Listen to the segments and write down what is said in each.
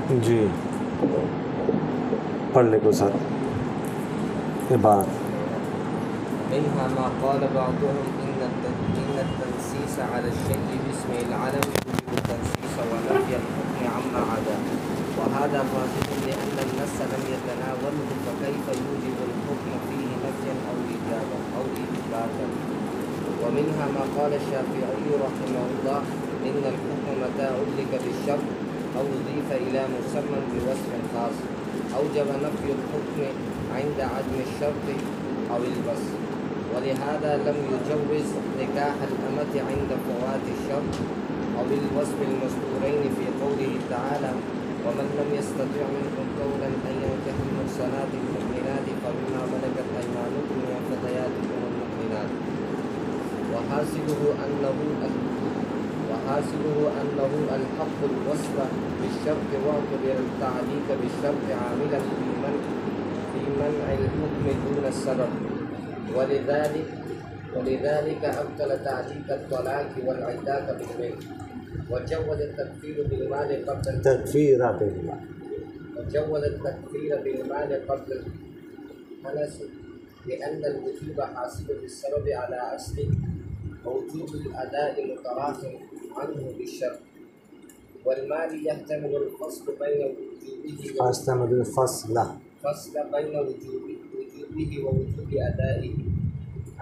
جی پڑھ لے کو ساتھ عبارت منها ما قال بعضهم إن التنسيس على الشيء باسم العلم يوجب التنسيس ونفي الحكم عما عداه، وهذا فاسد لأن النص لم يتناوله، فكيف يوجب الحكم فيه نفيا أو إيجابا أو إثباتا. ومنها ما قال الشافعي رحمه الله إن الحكم متى علق بالشرط أو أضيف إلى مسمى بوصف خاص أوجب نفي الحكم عند عدم الشرط أو الوصف، ولهذا لم يجوز نكاح الأمة عند فوات الشرط أو الوصف المذكورين في قوله تعالى ومن لم يستطع منكم قولا أن ينكح المحصنات المؤمنات فمما ملكت أيمانكم من فتياتكم المؤمنات، وحاصله أنه الحق الوصف بالشرط واعتبر التعليق بالشرط عاملا في منع الحكم دون السبب، ولذلك أبطل تعليق الطلاق والعتاق بالملك، وجوز التكفير بالمال قبل الحنس، لأن الوجوب حاصل بالسبب على أصله، ووجوب الأداء متراخٍ عنه بالشرط، والمال يحتمل الفصل بين وجوبه ووجوب أدائه،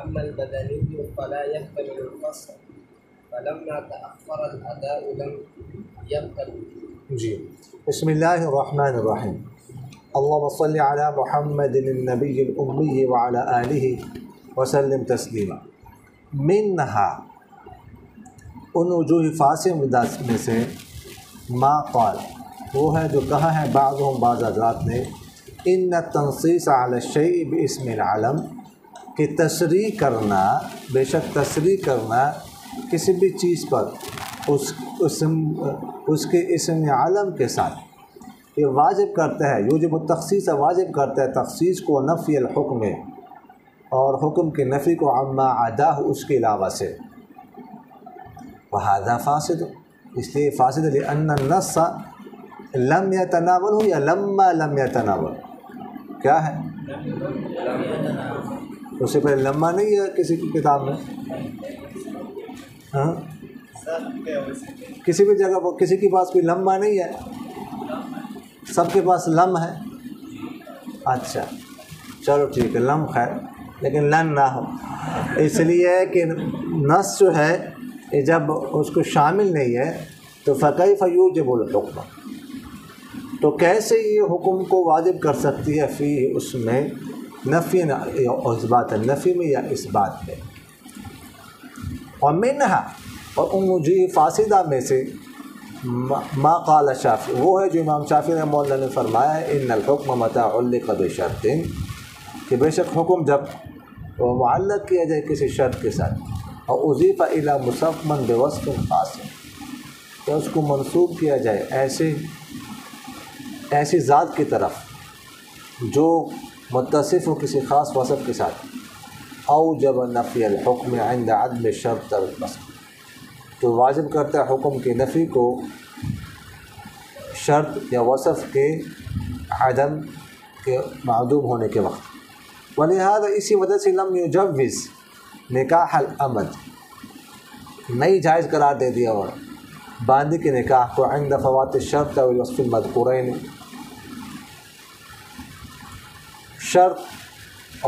أما البدني فلا يحتمل الفصل، فلما تأخر الأداء لم يبقى الوجوب. جی بسم اللہ الرحمن الرحیم. اللهم صل على محمد النبی الأمی وعلى آلہ وسلم تسلیما. منہا ان وجوہ فاسد میں سے ما قال وہ ہے جو کہا ہے بعضهم بعض حضرات نے ان التنصیص علی الشیء باسم العلم کہ تصریح کرنا بے شک تصریح کرنا کسی بھی چیز پر اس کے اسم علم کے ساتھ یہ واجب کرتا ہے یوجب التخصیص واجب کرتا ہے تخصیص کو نفی الحکم اور حکم کے نفی کو عما عداہ اس کے علاوہ سے. وہذا فاسد اس لیے فاسد لأن النص لم يتناول یا لما لم يتناول کیا ہے اس سے پہلے لما نہیں ہے کسی کی کتاب میں ہاں کسی بھی جگہ پر کسی کے پاس کوئی لما نہیں ہے سب کے پاس لم ہے. اچھا چلو ٹھیک ہے لم خیر لیکن لن نہ ہو اس لیے کہ نص جو ہے جب اس کو شامل نہیں ہے تو فکیف یوجب الحکم تو کیسے یہ حکم کو واجب کر سکتی ہے فی اس میں نفی یا اثبات نفی میں یا اثبات میں. اور منہا اور ان وجوہ فاسدہ میں سے ما قال شافعی وہ ہے جو امام شافعی رحمہ اللہ نے فرمایا ہے ان الحکم متى علق بشرط کہ بے شک حکم جب وہ معلق کیا جائے کسی شرط کے ساتھ اور اضیف الی مسمى بوصف خاص کہ اس کو منسوب کیا جائے ایسی ذات کی طرف جو متصف ہو کسی خاص وصف کے ساتھ اوجب نفی الحکم عند عدم الشرط والوصف تو واجب کرتا ہے حکم کی نفی کو شرط یا وصف کے عدم کے معدوم ہونے کے وقت. ولہذا اسی وجہ سے لم یجوز نکاح الامد نئی جائز قرار دے دیا اور باندی کے نکاح کو عند فوات الشرط والوصف المذکورین شرط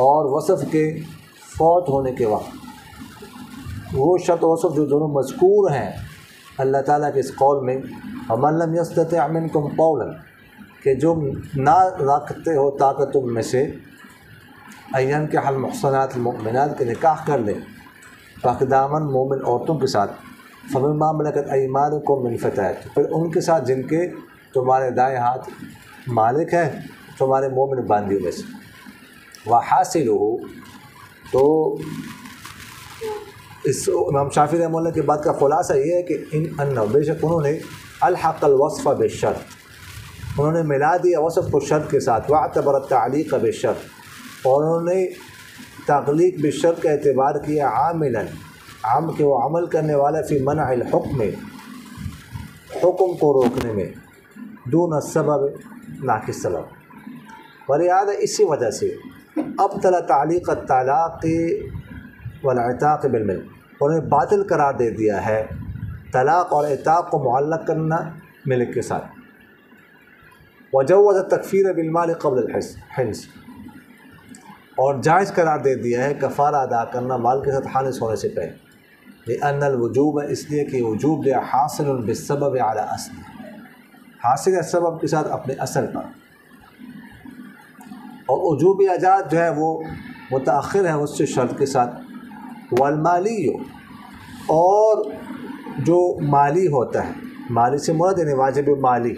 اور وصف کے فوت ہونے کے وقت وہ شرط و وصف جو دونوں مذکور ہیں اللہ تعالیٰ کے اس قول میں ومن لم یستطع منکم قولا کہ جو نہ رکھتے ہو طاقت تم میں سے ان ينكح المحصنات المؤمنات کے نکاح کر لیں پاک دامن مومن عورتوں کے ساتھ فمما ملکت ایمانکم من فتیات پھر ان کے ساتھ جن کے تمہارے دائیں ہاتھ مالک ہیں تمہارے مومن باندیوں میں سے. وحاصلہ تو اس امام شافعی رحمہ اللہ کی بات کا خلاصہ یہ ہے کہ بے شک انہوں نے الحق الوصف بالشرط انہوں نے ملا دیا وصف کو شرط کے ساتھ واعتبر التعلیق بالشرط اور انہوں نے تعلیق بالشرط کا اعتبار کیا عاملاً عام کہ وہ عمل کرنے والا فی منع الحکم حکم کو روکنے میں دون السبب لا کے سبب، ولہذا اسی وجہ سے ابطل تعلیق الطلاق والعتاق بالمل، انہیں باطل قرار دے دیا ہے طلاق اور عتاق کو معلق کرنا ملک کے ساتھ، وجوز التکفیر بالمال قبل الحنس، اور جائز قرار دے دیا ہے کفارہ ادا کرنا مال کے ساتھ حانس ہونے سے پہلے، لأن الوجوب، اس لیے کہ وجوب حاصل بالسبب علی اصل، حاصل ہے سبب کے ساتھ اپنے اصل پر، اور وجوب ایجاد جو ہے وہ متأخر ہے اس سے شرط کے ساتھ، والمالی، اور جو مالی ہوتا ہے، مالی سے مراد یعنی واجب مالی،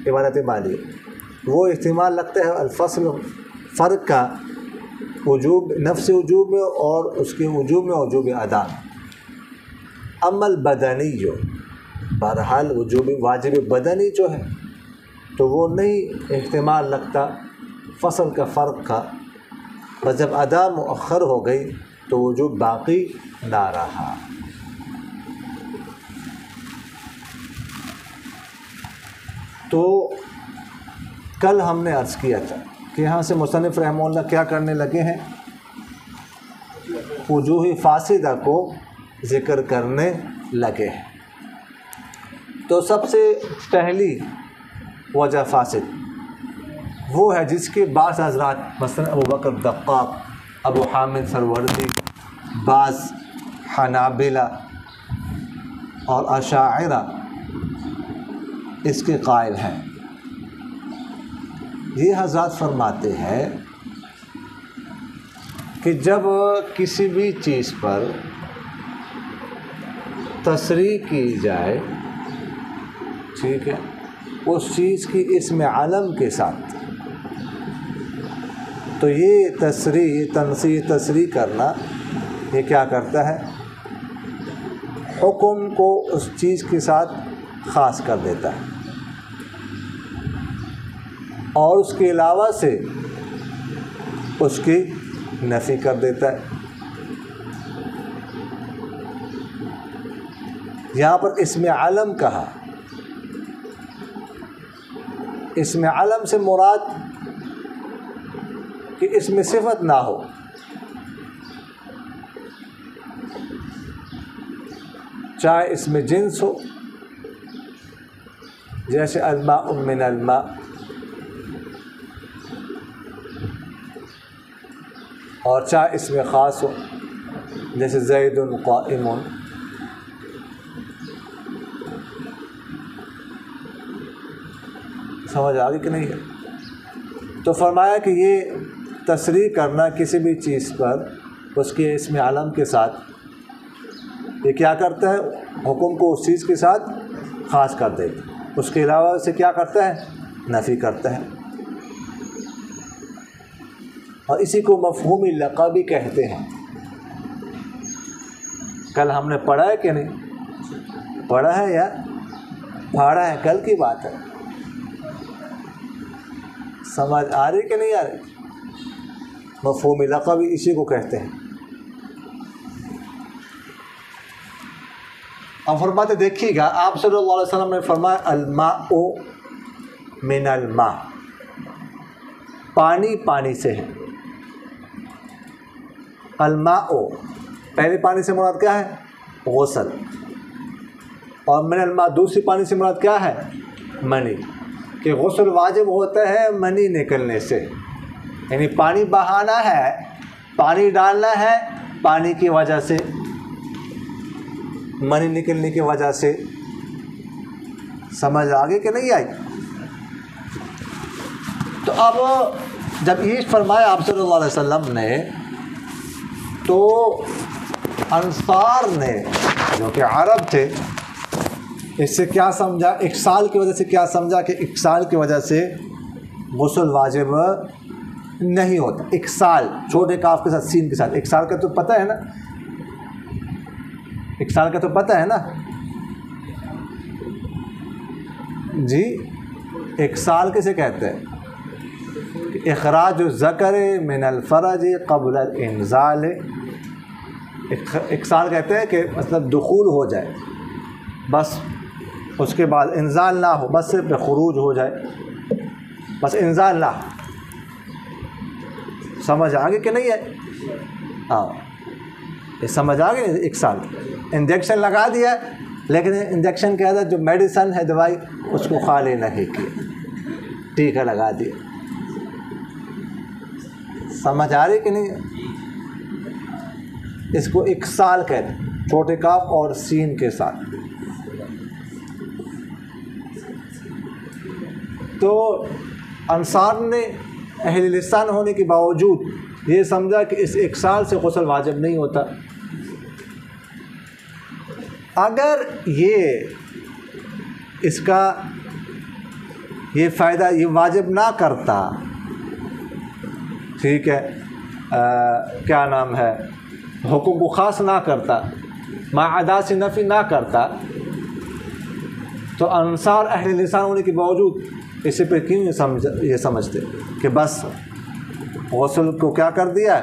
عبادت مالی، وہ احتمال لگتا ہے الفصل، فرق کا وجوب، نفس وجوب میں اور اس کے وجوب میں وجوب ادا۔ اما البدنی، بہرحال وجوب واجب بدنی جو ہے تو وہ نہیں احتمال لگتا فصل کا فرق کا، بس جب ادا مؤخر ہو گئی تو وجوب باقی نہ رہا۔ تو کل ہم نے عرض کیا تھا کہ یہاں سے مصنف رحمہ اللہ کیا کرنے لگے ہیں، وجوہ فاسدہ کو ذکر کرنے لگے ہیں۔ تو سب سے پہلی وجہ فاسد وہ ہے جس کے بعض حضرات مثلا ابو بکر دقاق، ابو حامد سروردی، بعض حنابلہ اور اشاعرہ اس کے قائل ہیں۔ یہ حضرات فرماتے ہیں کہ جب کسی بھی چیز پر تصریح کی جائے، ٹھیک ہے، اس چیز کی اسم علم کے ساتھ، تو یہ تصریح کرنا یہ کیا کرتا ہے، حکم کو اس چیز کے ساتھ خاص کر دیتا ہے، اور اس کے علاوہ سے اس کی نفی کر دیتا ہے۔ یہاں پر اسم علم کہا، اسم علم سے مراد کہ اس میں صفت نہ ہو، چاہے اس میں جنس ہو، جیسے الماء من الماء، اور چاہے اس میں خاص ہو، جیسے زید قائم۔ سمجھ آ گئی کہ نہیں ہے؟ تو فرمایا کہ یہ تصریح کرنا کسی بھی چیز پر اس کے اسم علم کے ساتھ، یہ کیا کرتا ہے، حکم کو اس چیز کے ساتھ خاص کر دیتا ہے، اس کے علاوہ سے کیا کرتا ہے، نفی کرتا ہے، اور اسی کو مفہوم لقبی کہتے ہیں۔ کل ہم نے پڑھا ہے کہ نہیں پڑھا ہے، یا پڑھا ہے، کل کی بات ہے، سمجھ آ رہی کہ نہیں آ رہی؟ مفہوم لقبی اسی کو کہتے ہیں۔ اب فرماتے دیکھیے گا، آپ صلی اللہ علیہ وسلم نے فرمایا الماء من الماء، پانی پانی سے ہے۔ الماء، پہلے پانی سے مراد کیا ہے، غسل، اور من الماء دوسری پانی سے مراد کیا ہے، منی، کہ غسل واجب ہوتا ہے منی نکلنے سے، یعنی پانی بہانا ہے، پانی ڈالنا ہے، پانی کی وجہ سے، منی نکلنے کی وجہ سے۔ سمجھ آگے کہ نہیں آئی؟ تو اب جب یہ فرمایا آپ صلی اللہ علیہ وسلم نے، تو انصار نے جو کہ عرب تھے، اس سے کیا سمجھا، اکسال کی وجہ سے کیا سمجھا کہ اکسال کی وجہ سے غسل واجب نہیں ہوتا۔ اکسال چھوٹے کاف کے ساتھ سین کے ساتھ، اکسال کا تو پتہ ہے نا، اکسال کا تو پتہ ہے نا جی، اکسال کسے کہتے ہیں، اخراج الذکر من الفرج قبل الانزال، اکسال کہتے ہیں کہ مطلب دخول ہو جائے، بس اس کے بعد انزال نہ ہو، بس صرف خروج ہو جائے، بس انزال نہ ہو۔ سمجھ آگے کہ نہیں ہے؟ ہاں یہ سمجھ آ گئی۔ 1 سال انجیکشن لگا دیا لیکن انجیکشن کے اندر جو میڈیسن ہے، دوائی، اس کو خالی نہیں کیا، ٹیکا لگا دیا۔ سمجھ آ رہی کہ نہیں؟ اس کو 1 سال کہتے ہیں، چھوٹے کاف اور سین کے ساتھ۔ تو انصار نے اہل لسان ہونے کے باوجود یہ سمجھا کہ اس 1 سال سے غسل واجب نہیں ہوتا۔ اگر اس کا یہ فائدہ یہ واجب نہ کرتا، ٹھیک ہے، کیا نام ہے، حکم کو خاص نہ کرتا، معادا سے نفی نہ کرتا، تو انصار اہل لسان ہونے کے باوجود اسے پہ کیوں یہ سمجھتے کہ بس غسل کو کیا کر دیا،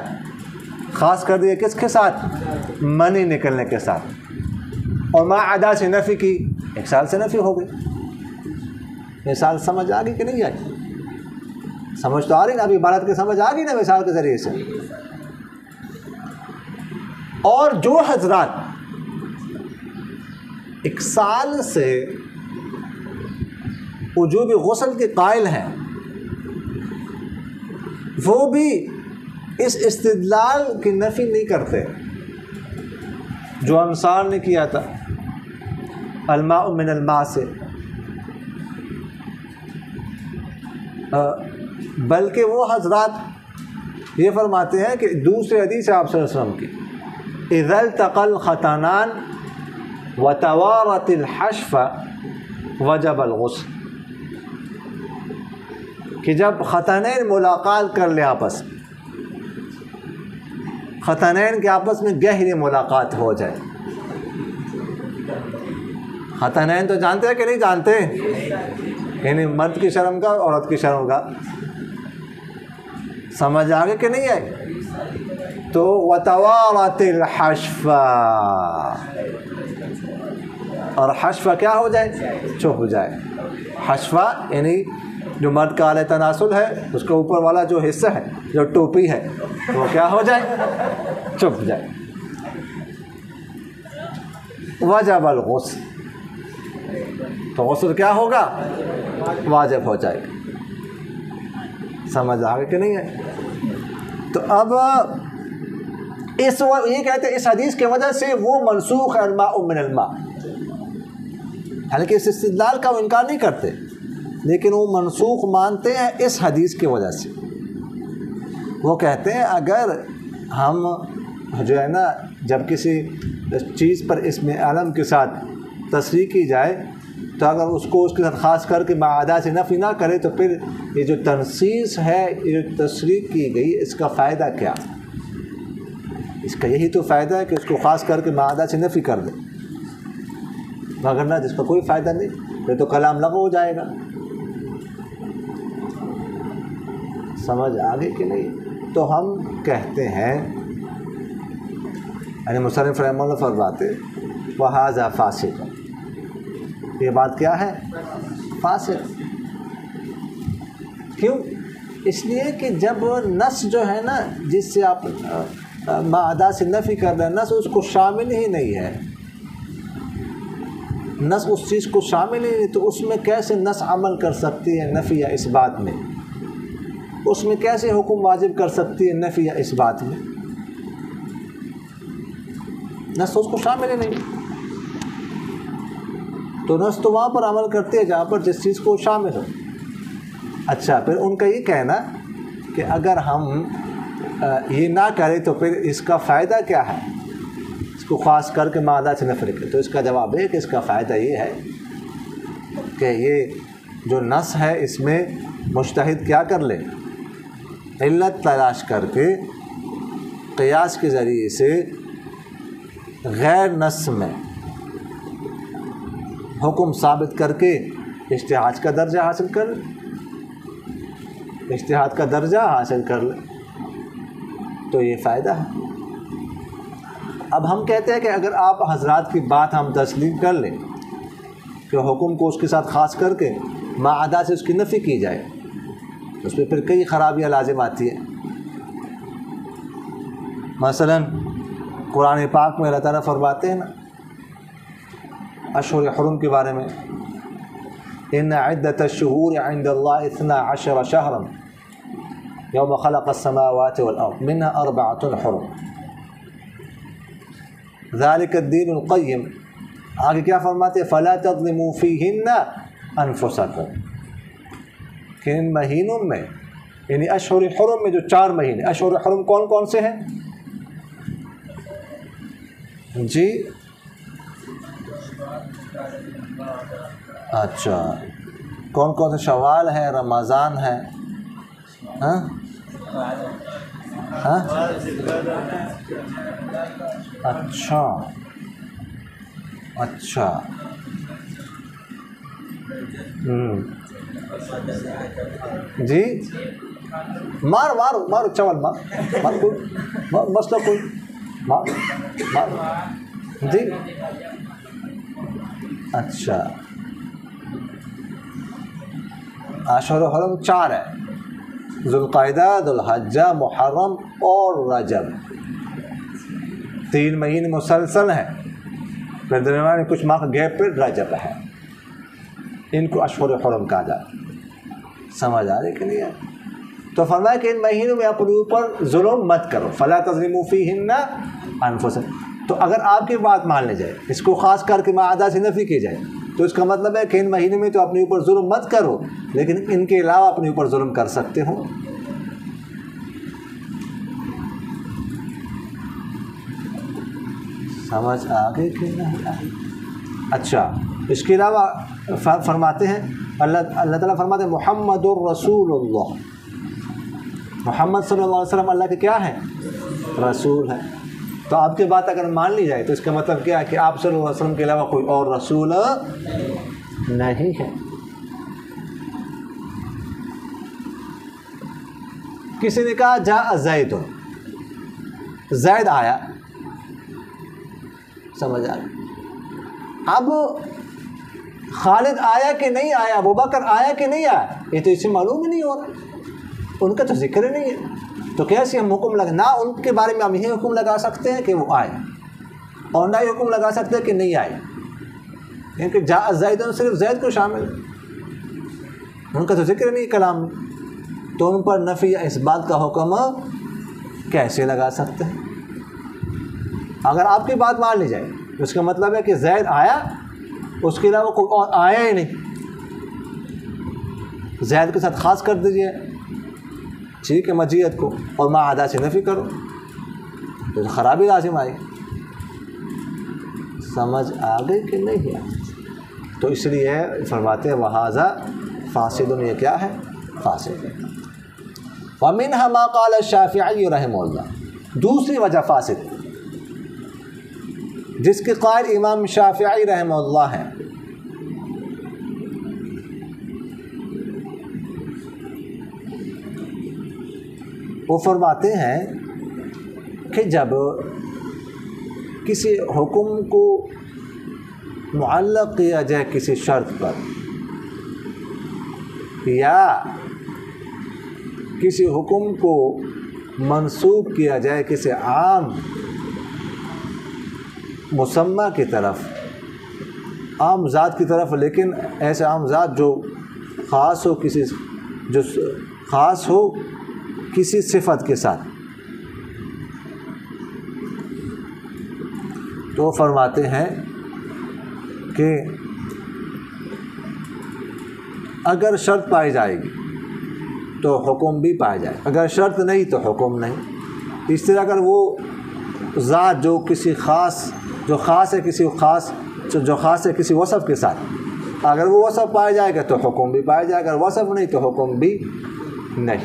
خاص کر دیا، کس کے ساتھ؟ منی نکلنے کے ساتھ، اور معادا سے نفی کی، 1 سال سے نفی ہو گئی۔ مثال سمجھ آ گئی کہ نہیں آئی؟ سمجھ تو آ رہی نا، ابھی عبارت کی سمجھ آ گئی نا مثال کے ذریعے سے۔ اور جو حضرات 1 سال سے وجوب غسل کے قائل ہیں، وہ بھی اس استدلال کی نفی نہیں کرتے جو انصار نے کیا تھا الماء من الماء سے، بلکہ وہ حضرات یہ فرماتے ہیں کہ دوسرے حدیث آپ صلی اللہ علیہ وسلم کی، اذا التقى الختانان وتوارت الحشف وجب الغسل، کہ جب ختانین ملاقات کر لے، آپس ختانین کے آپس میں گہری ملاقات ہو جائے۔ ختانین تو جانتے ہیں کہ نہیں جانتے؟ یعنی مرد کی شرم کا، عورت کی شرم کا، سمجھ آگے کہ نہیں ہے؟ تو وتوارت الحشف، اور حشف کیا ہو جائے؟ چپ ہو جائے۔ حشف یعنی جو مرد کا اعلی تناسل ہے، اس کا اوپر والا جو حصہ ہے، جو ٹوپی ہے، وہ کیا ہو جائے؟ چپ ہو جائے۔ وجب الغسل، تو غسل کیا ہوگا؟ واجب ہو جائے گا۔ سمجھ آگے کہ نہیں ہے؟ تو اب یہ کہتے ہیں اس حدیث کی وجہ سے وہ منسوخ ہے الماء من الماء، حالانکہ اس استدلال کا وہ انکار نہیں کرتے، لیکن وہ منسوخ مانتے ہیں اس حدیث کی وجہ سے۔ وہ کہتے ہیں اگر ہم جو ہے نا، جب کسی چیز پر اسم علم کے ساتھ تصریح کی جائے تو اگر اس کو اس کے ساتھ خاص کر کے معادا سے نفی نہ کرے تو پھر یہ جو تنصیص ہے، یہ جو تصریح کی گئی، اس کا فائدہ کیا؟ اس کا یہی تو فائدہ ہے کہ اس کو خاص کر کے معادا سے نفی کر دے، مگر نہ جس کا کوئی فائدہ نہیں، یہ تو کلام لغو ہو جائے گا۔ سمجھ آگے کہ نہیں؟ تو ہم کہتے ہیں، یعنی مصنف رحمہ اللہ فرماتے وَهَذَا فَاسِقٌ، یہ بات کیا ہے؟ فاسق۔ کیوں؟ اس لیے کہ جب نص جو ہے نا، جس سے آپ معادا سے نفی کر رہے ہیں، نص اس کو شامل ہی نہیں ہے، نص اس چیز کو شامل ہی نہیں، تو اس میں کیسے نص عمل کر سکتی ہے نفی یا اس بات میں؟ اس میں کیسے حکم واجب کر سکتی ہے نفی یا اس بات میں؟ نص اس کو شامل ہی نہیں، تو نص تو وہاں پر عمل کرتی ہے جہاں پر جس چیز کو شامل ہو۔ اچھا، پھر ان کا یہ کہنا کہ اگر ہم یہ نہ کریں تو پھر اس کا فائدہ کیا ہے، اس کو خاص کر کے معادا سے نفی کرے، تو اس کا جواب ہے کہ اس کا فائدہ یہ ہے کہ یہ جو نص ہے اس میں مجتہد کیا کر لے، علت تلاش کر کے قیاس کے ذریعے سے غیر نص میں حکم ثابت کر کے اجتہاد کا درجہ حاصل کر لے، اجتہاد کا درجہ حاصل کر لے، تو یہ فائدہ ہے۔ اب ہم کہتے ہیں کہ اگر آپ حضرات کی بات ہم تسلیم کر لیں کہ حکم کو اس کے ساتھ خاص کر کے ما عدا سے اس کی نفی کی جائے، اس پہ پھر کئی خرابیاں لازم آتی ہیں۔ مثلا قرآن پاک میں اللہ تعالیٰ فرماتے ہیں نا اشہر حرم کے بارے میں، ان عدۃ الشہور عند اللہ 12 شہرا یوم خلق السماوات والارض منها 4 حرم ذلك الدین القیم۔ آگے کیا فرماتے ہیں؟ فلا تظلموا فیہن انفسکم، کہ ان مہینوں میں یعنی اشہر حرم میں جو 4 مہینے، اشہر حرم کون کون سے ہیں جی؟ اچھا، کون کون سے؟ شوال ہے، رمضان ہے، ہاں ہاں اچھا اچھا جی، مارو مارو مارو چول مار کوئی مسئلہ کوئی مار جی، اچھا اشہر حرم 4 ہے، ذوالقعدہ، ذوالحجہ، محرم اور رجب، 3 مہینے مسلسل ہیں، پھر درمیان میں کچھ ماہ کا گیپ پہ رجب ہے، ان کو اشہر حرم کہا جاتا ہے۔ سمجھ آ رہی کہ نہیں ہے؟ تو فرمایا کہ ان مہینوں میں اپنے اوپر ظلم مت کرو، فلا تظلموا فیہن انفسکم۔ تو اگر آپ کی بات مان لی جائے، اس کو خاص کر کے ما عدا سے نفی کی جائے، تو اس کا مطلب ہے کہ ان مہینوں میں تو اپنے اوپر ظلم مت کرو، لیکن ان کے علاوہ اپنے اوپر ظلم کر سکتے ہو۔ سمجھ آگے کہ نہیں آگے؟ اچھا، اس کے علاوہ فرماتے ہیں اللہ تعالیٰ فرماتے ہیں محمد الرسول اللہ، محمد صلی اللہ علیہ وسلم اللہ کے کیا ہیں؟ رسول ہیں۔ تو آپ کی بات اگر مان لی جائے تو اس کا مطلب کیا ہے کہ آپ صلی اللہ علیہ وسلم کے علاوہ کوئی اور رسول نہیں ہے۔ کسی نے کہا جاء زید، زید آیا، سمجھ آ رہا؟ اب خالد آیا کہ نہیں آیا، ابوبکر آیا کہ نہیں آیا، یہ تو اس سے معلوم ہی نہیں ہو رہا، ان کا تو ذکر ہی نہیں ہے، تو کیسے ہم حکم نہ ان کے بارے میں ہم یہ حکم لگا سکتے ہیں کہ وہ آئے، اور نہ یہ حکم لگا سکتے ہیں کہ نہیں آئے، کیونکہ جاء زید صرف زید کو شامل ہے، ان کا تو ذکر نہیں کلام میں، تو ان پر نفی یا اس بات کا حکم کیسے لگا سکتے ہیں؟ اگر آپ کی بات مان لی جائے اس کا مطلب ہے کہ زید آیا، اس کے علاوہ کوئی اور آیا ہی نہیں، زید کے ساتھ خاص کر دیجئے ٹھیک ہے مجیت کو، اور ما عدا سے نفی کرو تو خرابی لازم آئی۔ سمجھ آ گئی کہ نہیں ہے؟ تو اس لیے فرماتے ہیں وہذا فاسد، یہ کیا ہے؟ فاسد ہے۔ ومنها ما قال الشافعی رحمہ اللہ، دوسری وجہ فاسد جس کے قائل امام شافعی رحمہ اللہ ہیں، وہ فرماتے ہیں کہ جب کسی حکم کو معلق کیا جائے کسی شرط پر، یا کسی حکم کو منسوب کیا جائے کسی عام مسمى کی طرف، عام ذات کی طرف، لیکن ایسے عام ذات جو خاص ہو کسی صفت کے ساتھ، تو فرماتے ہیں کہ اگر شرط پائی جائے گی تو حکم بھی پایا جائے، اگر شرط نہیں تو حکم نہیں۔ اس طرح اگر وہ ذات جو خاص ہے کسی وصف کے ساتھ، اگر وہ وصف پایا جائے گا تو حکم بھی پایا جائے گا، اگر وصف نہیں تو حکم بھی نہیں۔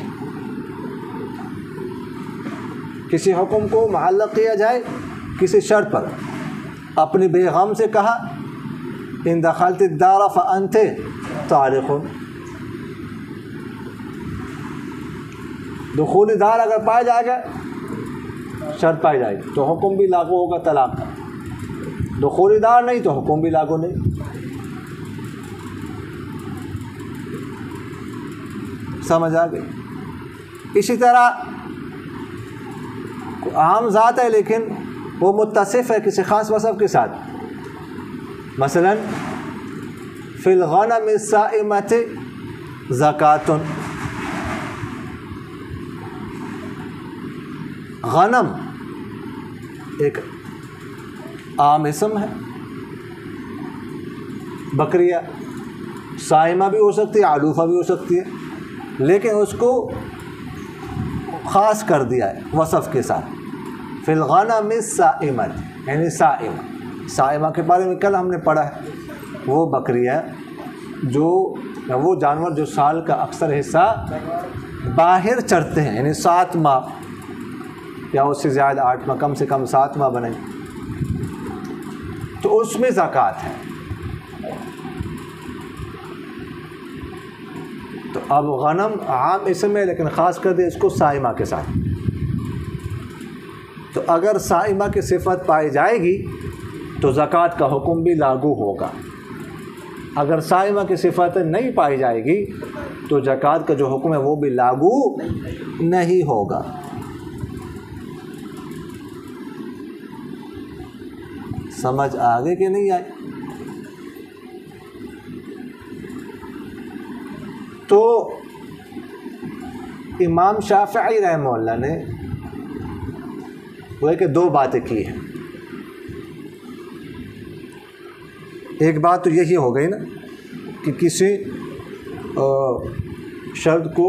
کسی حکم کو معلق کیا جائے کسی شرط پر، اپنی بیگم سے کہا ان دخلت الدار فانت طالق، دخول دار اگر پایا جائے گا، شرط پائی جائے گی تو حکم بھی لاگو ہوگا طلاق کا، دخول دار نہیں تو حکم بھی لاگو نہیں۔ سمجھ آ گئی. اسی طرح عام ذات ہے لیکن وہ متصف ہے کسی خاص وصف کے ساتھ. مثلا فی الغنم الصائمۃ زکوٰۃ. غنم ایک عام اسم ہے، بکریہ صائمہ بھی ہو سکتی ہے، علوفہ بھی ہو سکتی ہے، لیکن اس کو خاص کر دیا ہے وصف کے ساتھ. فی الغنم الصائمۃ یعنی صائمہ کے بارے میں کل ہم نے پڑھا ہے. وہ بکریہ جو وہ جانور جو سال کا اکثر حصہ باہر چرتے ہیں، یعنی 7 ماہ یا اس سے زیادہ 8 ماہ، کم سے کم 7 ماہ بنیں، تو اس میں زکوٰۃ ہے. تو اب غنم عام اسم ہے لیکن خاص کر دے اس کو صائمہ کے ساتھ. تو اگر صائمہ کی صفت پائی جائے گی تو زکوٰۃ کا حکم بھی لاگو ہوگا. اگر صائمہ کی صفت نہیں پائی جائے گی تو زکوٰۃ کا جو حکم ہے وہ بھی لاگو نہیں ہوگا. سمجھ آگے کہ نہیں آئی؟ تو امام شافعی رحمہ اللہ نے وہ کہ 2 باتیں کی ہیں. ایک بات تو یہی ہو گئی نا کہ کسی شرط کو،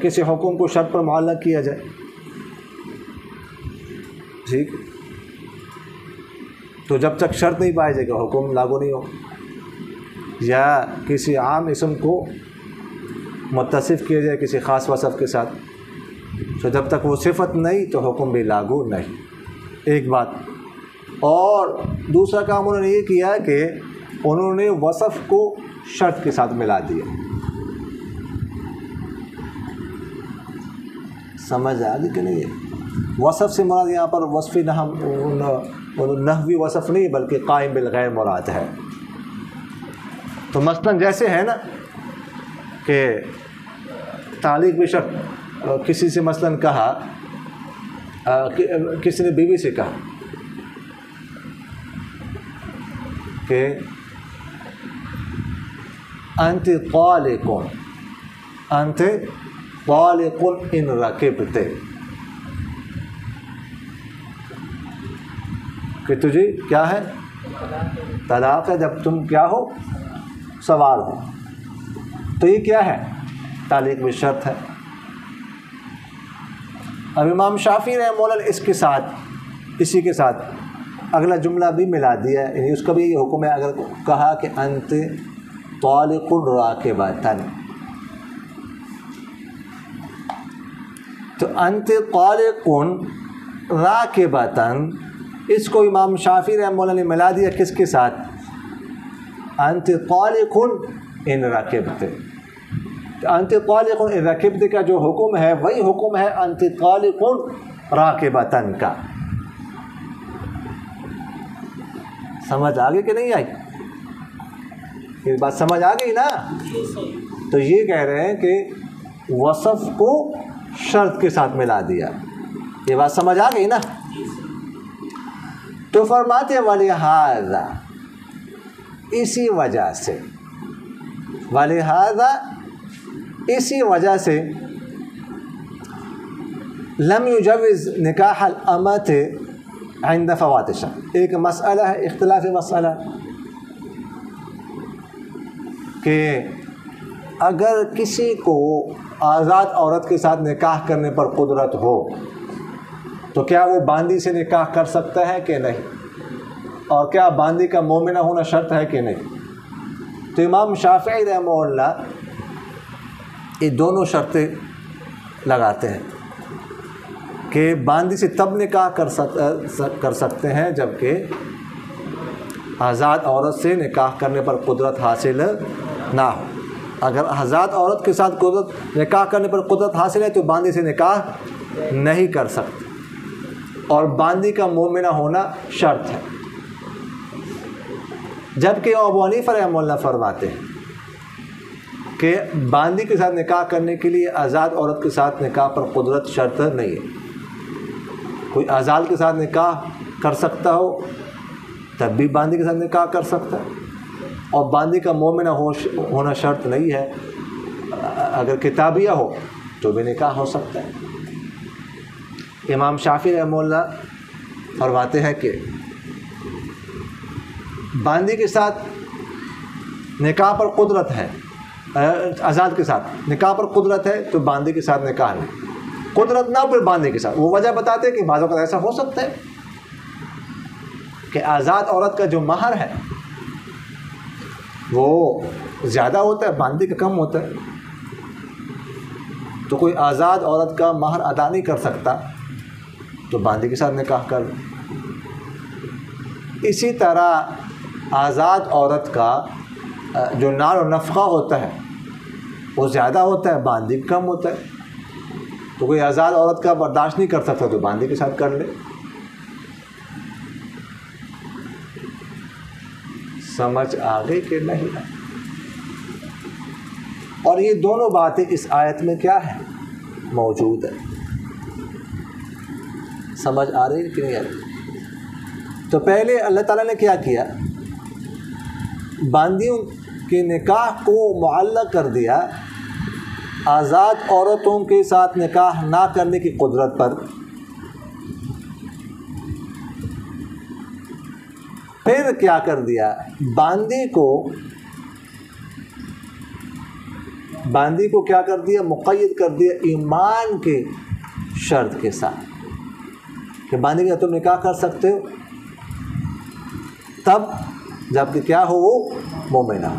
کسی حکم کو شرط پر معلق کیا جائے، ٹھیک، تو جب تک شرط نہیں پائی جائے گا حکم لاگو نہیں ہو. یا کسی عام اسم کو متصف کیا جائے کسی خاص وصف کے ساتھ، تو جب تک وہ صفت نہیں تو حکم بھی لاگو نہیں. ایک بات. اور دوسرا کام انہوں نے یہ کیا کہ انہوں نے وصف کو شرط کے ساتھ ملا دیا. سمجھ آ گئی کہ نہیں ہے؟ وصف سے مراد یہاں پر وصفی نحوی وصف نہیں بلکہ قائم بالغیر مراد ہے. تو مثلا جیسے ہے نا کہ تعلیق بشرط، کسی سے مثلا کہا، کسی نے بیوی سے کہا کہ انت طالق، انت طالق ان رکبت، کہ تجھے کیا ہے؟ طلاق ہے جب تم کیا ہو؟ سوار ہو. تو یہ کیا ہے؟ تعلیق بشرط ہے. اب امام شافعی رحمہ اللہ نے اس کے ساتھ، اسی کے ساتھ اگلا جملہ بھی ملا دیا ہے، یعنی اس کا بھی یہ حکم ہے. اگر کہا کہ انت طالق راکبۃ، تو انت طالق راکبۃ، اس کو امام شافعی رحمہ اللہ نے ملا دیا کس کے ساتھ؟ انت طالق ان رکبت. انت طالق ان رکبت کا جو حکم ہے وہی حکم ہے انت طالق راکبۃ کا. سمجھ آگے کہ نہیں آئی؟ یہ بات سمجھ آ گئی نا؟ تو یہ کہہ رہے ہیں کہ وصف کو شرط کے ساتھ ملا دیا. یہ بات سمجھ آ گئی نا؟ تو فرماتے وَلِهَذَا، اسی وجہ سے، وَلِهَذَا اسی وجہ سے، لم يجوز نکاح الامۃ عند فوات الشرط. ایک مسئلہ ہے، اختلاف مسئلہ، کہ اگر کسی کو آزاد عورت کے ساتھ نکاح کرنے پر قدرت ہو تو کیا وہ باندی سے نکاح کر سکتا ہے کہ نہیں؟ اور کیا باندی کا مومنہ ہونا شرط ہے کہ نہیں؟ تو امام شافعی رحمہ اللہ یہ دونوں شرطیں لگاتے ہیں کہ باندی سے تب نکاح کر سکتے ہیں جبکہ آزاد عورت سے نکاح کرنے پر قدرت حاصل نہ ہو. اگر آزاد عورت کے ساتھ نکاح کرنے پر قدرت حاصل ہے تو باندی سے نکاح نہیں کر سکتے، اور باندی کا مومنہ ہونا شرط ہے. جبکہ ابو حنیفہ رحمہ اللہ فرماتے ہیں کہ باندی کے ساتھ نکاح کرنے کے لیے آزاد عورت کے ساتھ نکاح پر قدرت شرط نہیں ہے. کوئی آزاد کے ساتھ نکاح کر سکتا ہو تب بھی باندی کے ساتھ نکاح کر سکتا ہے، اور باندی کا مومنہ ہونا شرط نہیں ہے. اگر کتابیہ ہو تو بھی نکاح ہو سکتا ہے. امام شافعی رحمہ اللہ فرماتے ہیں کہ باندی کے ساتھ نکاح پر قدرت ہے، آزاد کے ساتھ نکاح پر قدرت ہے تو باندی کے ساتھ نکاح نہیں. قدرت نہ پر باندی کے ساتھ، وہ وجہ بتاتے ہیں کہ بعض اوقات ایسا ہو سکتا ہے کہ آزاد عورت کا جو مہر ہے وہ زیادہ ہوتا ہے، باندی کا کم ہوتا ہے، تو کوئی آزاد عورت کا مہر ادا نہیں کر سکتا تو باندی کے ساتھ نکاح کر لے. اسی طرح آزاد عورت کا جو نال و نفقہ ہوتا ہے وہ زیادہ ہوتا ہے، باندی کا کم ہوتا ہے، تو کوئی آزاد عورت کا برداشت نہیں کر سکتا تو باندی کے ساتھ کر لے. سمجھ آگے کہ نہیں؟ اور یہ دونوں باتیں اس آیت میں کیا ہے؟ موجود ہے. سمجھ آ رہی ہے کہ نہیں آ رہی؟ تو پہلے اللہ تعالیٰ نے کیا کیا؟ باندیوں کے نکاح کو معلق کر دیا آزاد عورتوں کے ساتھ نکاح نہ کرنے کی قدرت پر. پھر کیا کر دیا؟ باندی کو کیا کر دیا؟ مقید کر دیا ایمان کے شرط کے ساتھ کہ باندی کا تم نکاح کر سکتے ہو تب جب کہ کیا ہو، وہ مومنہ.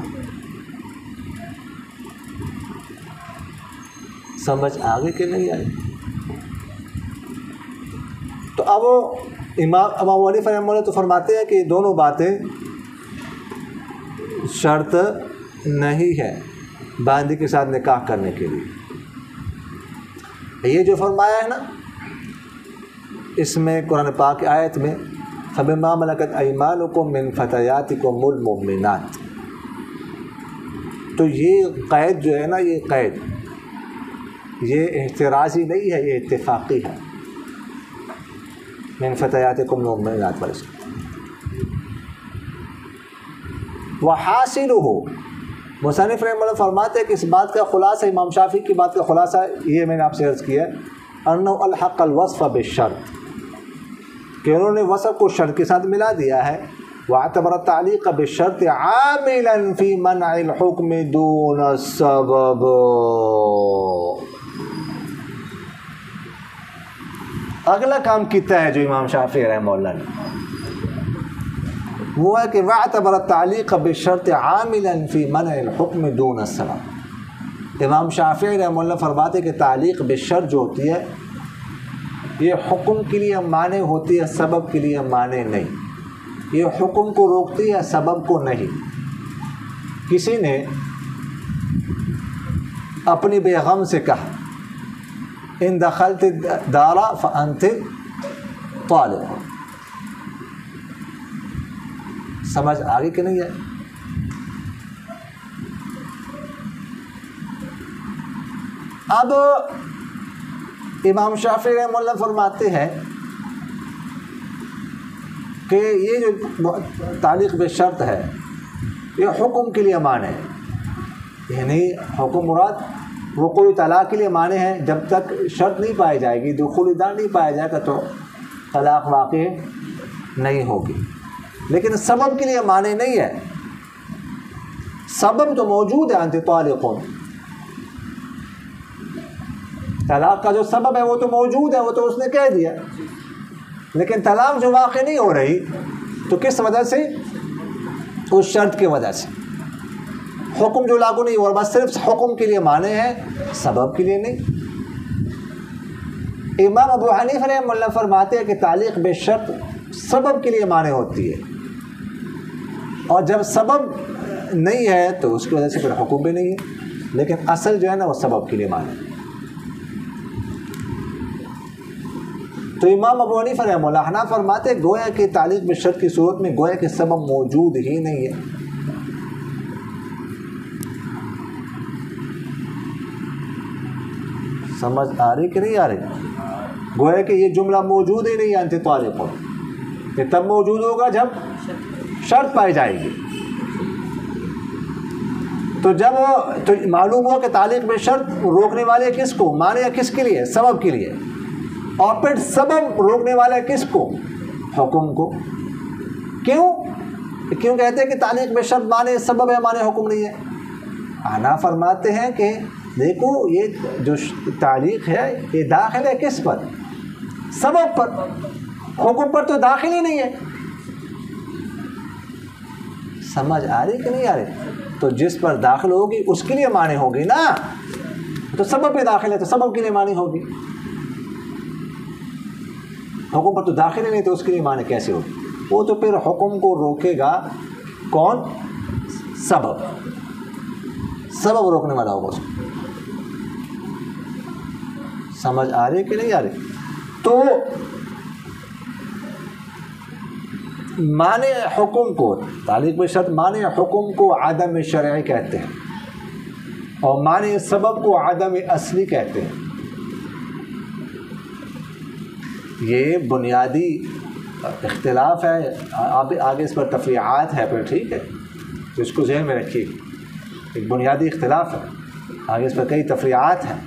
سمجھ آگے کہ نہیں آئی؟ تو اب امام ابو حنیفہ رحمہ اللہ تو فرماتے ہیں کہ یہ دونوں باتیں شرط نہیں ہے باندی کے ساتھ نکاح کرنے کے لیے. یہ جو فرمایا ہے نا اس میں قرآن پاک کی آیت میں فَبِمَا مَلَكَتْ أَيْمَانُكُم مِّن فَتَيَاتِكُمُ الْمُؤْمِنَاتِ، تو یہ قید جو ہے نا، یہ قید یہ احترازی نہیں ہے، یہ اتفاقی ہے. من فتياتكم المؤمنات پر وحاصلہ، مصنف رحمہ اللہ فرماتے ہیں کہ اس بات کا خلاصہ، امام شافعی کی بات کا خلاصہ یہ میں نے آپ سے عرض کیا انہ الحق الوصف بالشرط، کہ انہوں نے وصف کو شرط کے ساتھ ملا دیا ہے. واعتبر التعلیق بالشرط عاملا فی منع الحکم دون السبب. اگلا کام کیتا ہے جو امام شافعی رحمہ اللہ نے، وہ ہے کہ واعتبر التعلیق بالشرط عاملا فی منع الحکم دون السبب. امام شافعی رحمہ اللہ فرماتے کہ تعلیق بالشرط جو ہوتی ہے یہ حکم کے لیے مانع ہوتی ہے، سبب کے لیے مانع نہیں. یہ حکم کو روکتی ہے، سبب کو نہیں. کسی نے اپنی بیگم سے کہا ان دخلت دارا فانت طالق، سمجھ آگے کہ نہیں ہے؟ اب امام شافعی رحمہ اللہ فرماتے ہیں کہ یہ جو تعلیق بالشرط ہے یہ حکم کے لیے مانع ہے. یعنی حکم مراد وہ کوئی طلاق کے لیے مانع ہے، جب تک شرط نہیں پائی جائے گی، دخول دار نہیں پایا جائے گا تو طلاق واقع نہیں ہوگی. لیکن سبب کے لیے مانع نہیں ہے. سبب تو موجود ہے، انت طالقون، طلاق کا جو سبب ہے وہ تو موجود ہے، وہ تو اس نے کہہ دیا. لیکن طلاق جو واقع نہیں ہو رہی تو کس وجہ سے؟ اس شرط کی وجہ سے. حکم جو لاگو نہیں ہو رہا، بس صرف حکم کے لیے مانے ہیں، سبب کے لیے نہیں. امام ابو حنیفہ رحمہ اللہ فرماتے ہیں کہ تعلیق بالشرط سبب کے لیے مانے ہوتی ہے، اور جب سبب نہیں ہے تو اس کی وجہ سے پھر حکم بھی نہیں ہے. لیکن اصل جو ہے نا وہ سبب کے لیے مانے. تو امام ابو حنیفہ رحمہ اللہ حناف فرماتے ہیں گویا کہ تعلیق بالشرط کی صورت میں گویا کہ سبب موجود ہی نہیں ہے. سمجھ آ رہی کہ نہیں آ رہی؟ گویا کہ یہ جملہ موجود ہی نہیں ہے انت طالق، یہ تب موجود ہوگا جب شرط پائی جائے گی۔ تو جب تو معلوم ہو کہ تعلیق میں شرط روکنے والے کس کو، مانع کس کے لیے؟ سبب کے لیے، اور پھر سبب روکنے والا کس کو؟ حکم کو۔ کیوں کہتے ہیں کہ تعلیق میں شرط مانع سبب ہے، مانع حکم نہیں ہے؟ احناف فرماتے ہیں کہ دیکھو یہ جو تعلیق ہے یہ داخل ہے کس پر؟ سبب پر، حکم پر تو داخل ہی نہیں ہے۔ سمجھ آ رہی کہ نہیں آ رہی؟ تو جس پر داخل ہوگی اس کے لیے معنی ہوگی نا، تو سبب پہ داخل ہے تو سبب کے لیے معنی ہوگی، حکم پر تو داخل ہی نہیں تو اس کے لیے معنی کیسے ہوگی؟ وہ تو پھر حکم کو روکے گا کون؟ سبب روکنے والا ہوگا اس کو۔ سمجھ آ رہی کہ نہیں آ رہی؟ تو مانع حکم کو، تعلیق میں شرط مانع حکم کو عدم شرعی کہتے ہیں، اور مانع سبب کو عدم اصلی کہتے ہیں۔ یہ بنیادی اختلاف ہے، آگے اس پر تفریعات ہے پھر، ٹھیک ہے، تو اس کو ذہن میں رکھیے، ایک بنیادی اختلاف ہے، آگے اس پر کئی تفریعات ہیں۔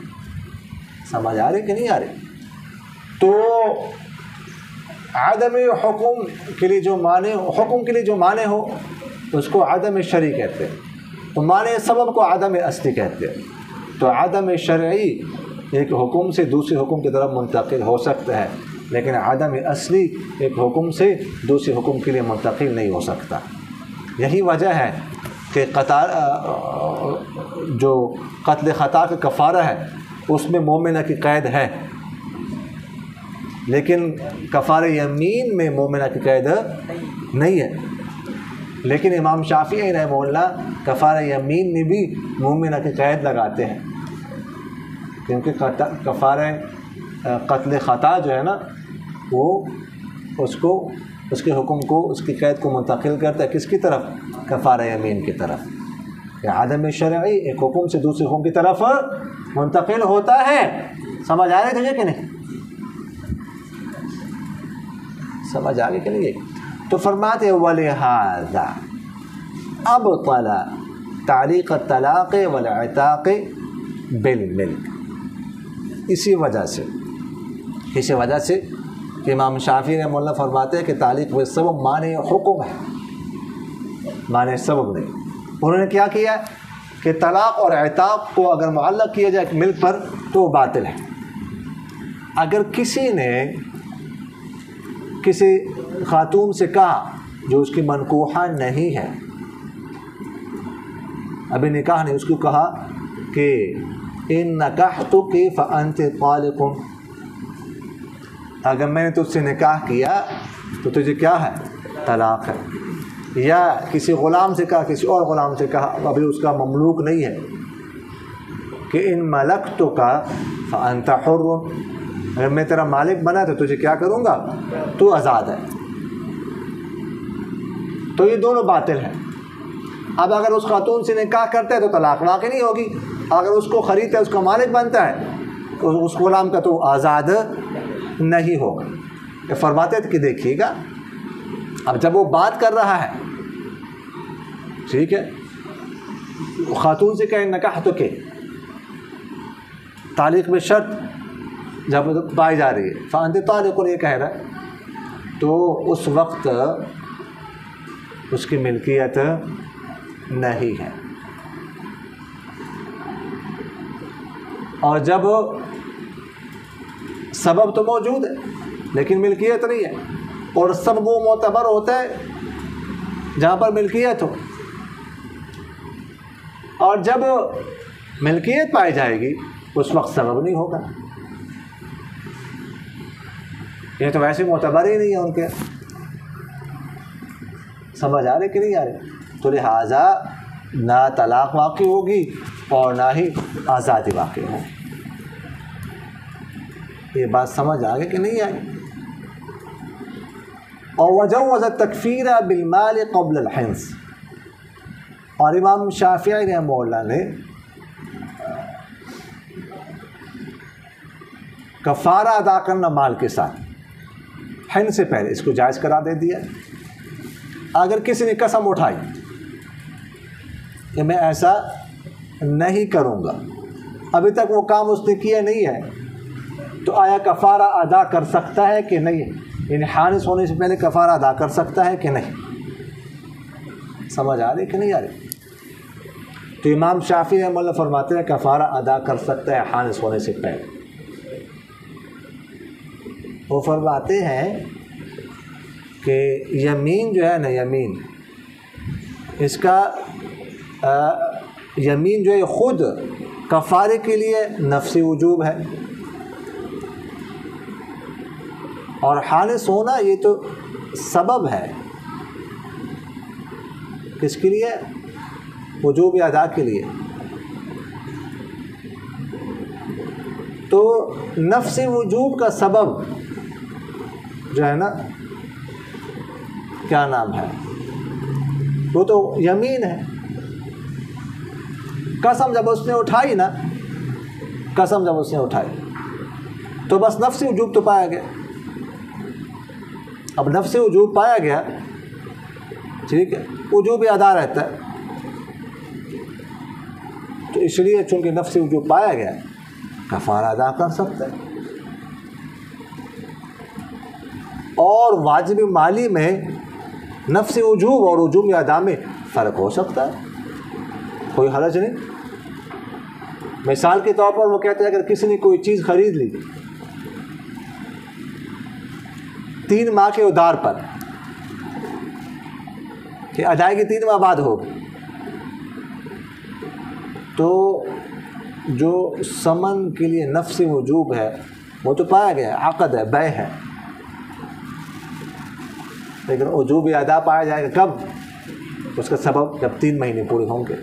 سمجھ آ رہی کہ نہیں آ رہی؟ تو عدم حکم کے لیے جو معنی، حکم کے لیے جو معنی ہو اس کو عدم شرعی کہتے ہیں، تو معنی سبب کو عدم اصلی کہتے ہیں۔ تو عدم شرعی ایک حکم سے دوسرے حکم کی طرف منتقل ہو سکتا ہے، لیکن عدم اصلی ایک حکم سے دوسرے حکم کے لیے منتقل نہیں ہو سکتا۔ یہی وجہ ہے کہ جو قتل خطا کا کفارہ ہے اس میں مومنہ کی قید ہے، لیکن کفارہ یمین میں مومنہ کی قید نہیں ہے۔ لیکن امام شافعی رحمہ اللہ کفارہ یمین میں بھی مومنہ کی قید لگاتے ہیں، کیونکہ کفارہ قتل خطا جو ہے نا وہ اس کے حکم کو، اس کی قید کو منتقل کرتا ہے کس کی طرف؟ کفارہ یمین کی طرف۔ کہ عدم شرعی ایک حکم سے دوسرے حکم کی طرف منتقل ہوتا ہے۔ سمجھ آ رہی تجھے کہ نہیں؟ سمجھ آ گئی کہ نہیں؟ تو فرماتے وَلِهَذَا أَبْطَلَ تعلیق الطلاق والعتاق بالملک۔ اسی وجہ سے کہ امام شافعی رحمہ اللہ فرماتے ہیں کہ تعلیق بالسبب معنی حکم ہے، معنی سبب نہیں۔ انہوں نے کیا کیا کہ طلاق اور عتاق کو اگر معلق کیا جائے ملک پر تو وہ باطل ہے۔ اگر کسی نے کسی خاتون سے کہا جو اس کی منکوحہ نہیں ہے، ابھی نکاح نہیں، اس کو کہا کہ ان نکحتک فانت طالق، اگر میں نے تجھ سے نکاح کیا تو تجھے کیا ہے؟ طلاق ہے۔ یا کسی غلام سے کہا، کسی اور غلام سے کہا، ابھی اس کا مملوک نہیں ہے، کہ ان ملکتک فانت حر، اگر میں تیرا مالک بنا تو تجھے کیا کروں گا؟ تو آزاد ہے۔ تو یہ دونوں باطل ہیں۔ اب اگر اس خاتون سے نکاح کرتا ہے تو طلاق واقع نہیں ہوگی، اگر اس کو خریدتا ہے، اس کا مالک بنتا ہے، تو اس غلام کا تو آزاد نہیں ہوگا۔ یہ فرماتے تھے کہ دیکھیے گا، اب جب وہ بات کر رہا ہے، ٹھیک ہے، خاتون سے کہیں نکحتک، تعلیق میں شرط جب پائی جا رہی ہے، فانت طالق یہ کہہ رہا ہے، تو اس وقت اس کی ملکیت نہیں ہے۔ اور جب سبب تو موجود ہے لیکن ملکیت نہیں ہے، اور سبب وہ معتبر ہوتا ہے جہاں پر ملکیت ہو، اور جب ملکیت پائی جائے گی اس وقت سبب نہیں ہوگا۔ یہ تو ویسے معتبر ہی نہیں ہے ان کے۔ سمجھ آ رہے کہ نہیں آ رہے؟ تو لہٰذا نہ طلاق واقع ہوگی اور نہ ہی آزادی واقع ہوگی۔ یہ بات سمجھ آ گئی کہ نہیں آئی؟ اور وجوز التکفیر بالمال قبل الحنث، اور امام شافعی رحمہ اللہ نے کفارہ ادا کرنا مال کے ساتھ حین سے پہلے اس کو جائز قرار دے دیا۔ اگر کسی نے قسم اٹھائی کہ میں ایسا نہیں کروں گا، ابھی تک وہ کام اس نے کیا نہیں ہے، تو آیا کفارہ ادا کر سکتا ہے کہ نہیں؟ یعنی حانث ہونے سے پہلے کفارہ ادا کر سکتا ہے کہ نہیں؟ سمجھ آ رہی کہ نہیں آ رہی؟ تو امام شافعی رحمہ اللہ فرماتے ہیں کفارہ ادا کر سکتا ہے حانث ہونے سے پہلے۔ وہ فرماتے ہیں کہ یمین جو ہے نا، یمین اس کا یمین جو ہے خود کفارے کے لیے نفسی وجوب ہے، اور حانث ہونا یہ تو سبب ہے کس کے لیے؟ وجوب ادا کے لیے۔ تو نفسی وجوب کا سبب جو ہے نا کیا نام ہے، وہ تو یمین ہے۔ قسم جب اس نے اٹھائی نا، قسم جب اس نے اٹھائی تو بس نفسی وجوب تو پایا گیا۔ اب نفسی وجوب پایا گیا، ٹھیک ہے، وجوب ادا رہتا ہے، تو اس لیے چونکہ نفسی وجوب پایا گیا کفارہ ادا کر سکتا ہے۔ اور واجب مالی میں نفسی وجوب اور وجوب ادا میں فرق ہو سکتا ہے، کوئی حرج نہیں۔ مثال کے طور پر وہ کہتے ہیں اگر کسی نے کوئی چیز خرید لی 3 ماہ کے ادھار پر کہ ادائیگی 3 ماہ بعد ہوگی، تو جو ثمن کے لیے نفسی وجوب ہے وہ تو پایا گیا، عقد ہے، بیع ہے، لیکن وجوب ادا پایا جائے گا کب؟ اس کا سبب جب 3 مہینے پورے ہوں گے۔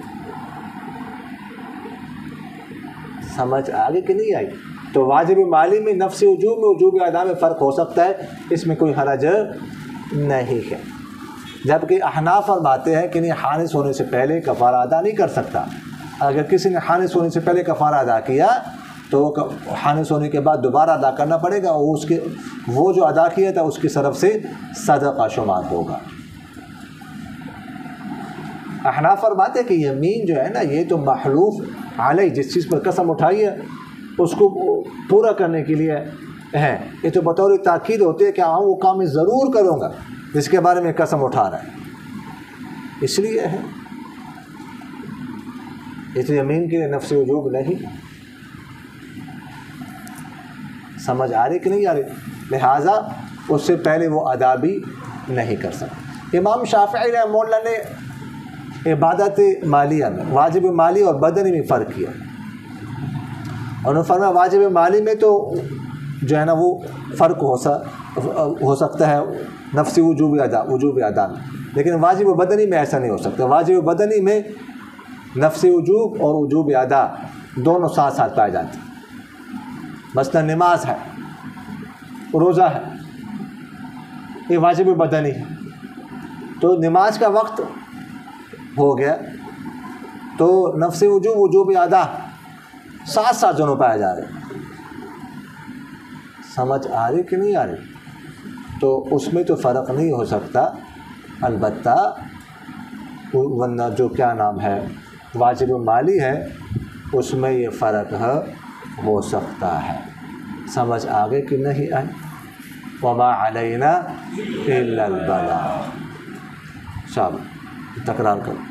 سمجھ آگے کہ نہیں آئی؟ تو واجب مالی میں نفسی وجوب میں وجوب ادا میں فرق ہو سکتا ہے، اس میں کوئی حرج نہیں ہے۔ جبکہ احناف فرماتے ہیں کہ نہیں، حانث ہونے سے پہلے کفارہ ادا نہیں کر سکتا۔ اگر کسی نے حانث ہونے سے پہلے کفارہ ادا کیا تو حانث ہونے کے بعد دوبارہ ادا کرنا پڑے گا، اور وہ جو ادا کیا تھا اس کی طرف سے صدقہ شمار ہوگا۔ احناف فرماتے ہیں کہ یمین جو ہے نا، یہ تو محلوف علیہ، جس چیز پر قسم اٹھائی ہے اس کو پورا کرنے کے لیے ہے، یہ تو بطور تاکید ہوتی ہے کہ ہاں وہ کام میں ضرور کروں گا جس کے بارے میں قسم اٹھا رہا ہے، اس لیے ہے۔ یہ تو یمین کے لیے نفسی وجوب نہیں۔ سمجھ آ رہی کہ نہیں آ رہی؟ لہٰذا اس سے پہلے وہ ادا بھی نہیں کر سکتے۔ امام شافعی رحمہ اللہ نے عبادت مالیہ میں واجب مالی اور بدنی میں فرق کیا، اور انہوں نے فرمایا واجب مالی میں تو جو ہے نا وہ فرق ہو سکتا ہے نفسی وجوب ادا میں، لیکن واجب بدنی میں ایسا نہیں ہو سکتا۔ واجب بدنی میں نفسی وجوب اور وجوب ادا دونوں ساتھ ساتھ پائے جاتے ہیں۔ مثلا نماز ہے، روزہ ہے، یہ واجب بدنی ہے، تو نماز کا وقت ہو گیا تو نفسی وجوب وجوب ادا ساتھ ساتھ دونوں پائے جا رہے ہیں۔ سمجھ آ رہی کہ نہیں آ رہی؟ تو اس میں تو فرق نہیں ہو سکتا، البتہ ورنہ جو کیا نام ہے واجب مالی ہے اس میں یہ فرق ہو سکتا ہے۔ سمجھ آگے کہ نہیں آئی؟ وما علینا الا البلاغ۔ شاباش، تکرار کرو۔